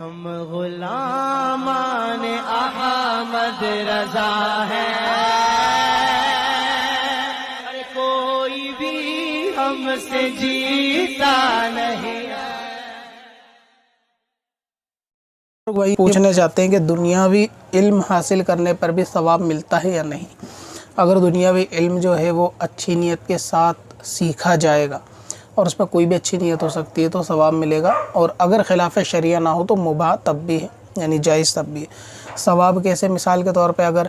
ہم غلامان احمد رضا ہیں، کوئی بھی ہم سے جیتا نہیں۔ وہی پوچھنا چاہتے ہیں کہ دنیاوی علم حاصل کرنے پر بھی ثواب ملتا ہے یا نہیں۔ اگر دنیاوی علم جو ہے وہ اچھی نیت کے ساتھ سیکھا جائے گا اور اس میں کوئی بھی اچھی نیت ہو سکتی ہے تو ثواب ملے گا، اور اگر خلاف شریعہ نہ ہو تو مباح تب بھی ہے، یعنی جائز تب بھی ہے۔ ثواب کیسے؟ مثال کے طور پہ اگر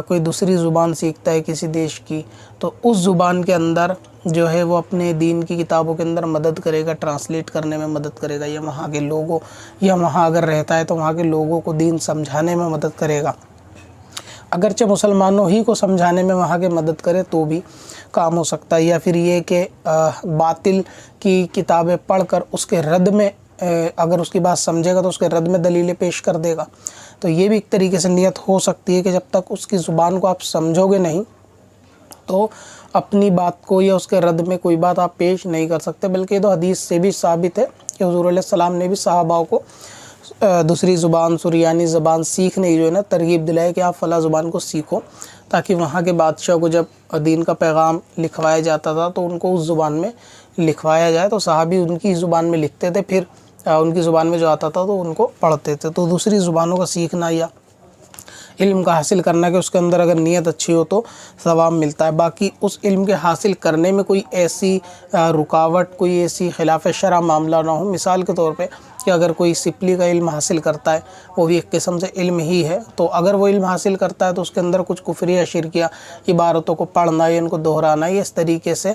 کوئی دوسری زبان سیکھتا ہے کسی دیش کی، تو اس زبان کے اندر جو ہے وہ اپنے دین کی کتابوں کے اندر مدد کرے گا، ٹرانسلیٹ کرنے میں مدد کرے گا، یا وہاں کے لوگوں، یا وہاں اگر رہتا ہے تو وہاں کے لوگوں کو دین سمجھانے میں مدد کرے گا۔ اگرچہ مسلمانوں ہی کو سمجھانے میں وہاں کے مدد کرے تو بھی کام ہو سکتا ہے، یا پھر یہ کہ باطل کی کتابیں پڑھ کر اس کے رد میں اگر اس کی بات سمجھے گا تو اس کے رد میں دلیلیں پیش کر دے گا، تو یہ بھی ایک طریقے سے نیت ہو سکتی ہے کہ جب تک اس کی زبان کو آپ سمجھو گے نہیں تو اپنی بات کو یا اس کے رد میں کوئی بات آپ پیش نہیں کر سکتے۔ بلکہ یہ تو حدیث سے بھی ثابت ہے کہ حضور علیہ السلام نے بھی صحابہ کو دوسری زبان، سریانی زبان سیکھنے کی جو ہے نا ترغیب دلائے کہ آپ فلاں زبان کو سیکھو، تاکہ وہاں کے بادشاہ کو جب دین کا پیغام لکھوایا جاتا تھا تو ان کو اس زبان میں لکھوایا جائے، تو صحابی ان کی زبان میں لکھتے تھے، پھر ان کی زبان میں جو آتا تھا تو ان کو پڑھتے تھے۔ تو دوسری زبانوں کا سیکھنا یا علم کا حاصل کرنا کہ اس کے اندر اگر نیت اچھی ہو تو ثواب ملتا ہے۔ باقی اس علم کے حاصل کرنے میں کوئی ایسی رکاوٹ، کوئی ایسی خلاف شرع معاملہ نہ ہو۔ مثال کے طور پہ کہ اگر کوئی سپلی کا علم حاصل کرتا ہے، وہ بھی ایک قسم سے علم ہی ہے، تو اگر وہ علم حاصل کرتا ہے تو اس کے اندر کچھ کفری یا شرکیہ عبارتوں کو پڑھنا یا ان کو دہرانا یا اس طریقے سے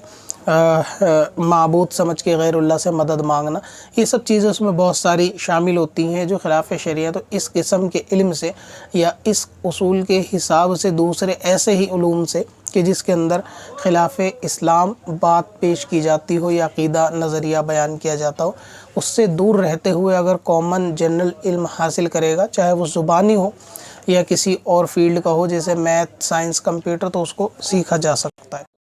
معبود سمجھ کے غیر اللہ سے مدد مانگنا، یہ سب چیزیں اس میں بہت ساری شامل ہوتی ہیں جو خلاف شریعہ۔ تو اس قسم کے علم سے یا اس اصول کے حساب سے دوسرے ایسے ہی علوم سے کہ جس کے اندر خلاف اسلام بات پیش کی جاتی ہو یا عقیدہ نظریہ بیان کیا جاتا ہو، اس سے دور رہتے ہوئے اگر کامن جنرل علم حاصل کرے گا، چاہے وہ زبانی ہو یا کسی اور فیلڈ کا ہو جیسے میتھ، سائنس، کمپیوٹر، تو اس کو سیکھا جا سکتا ہے۔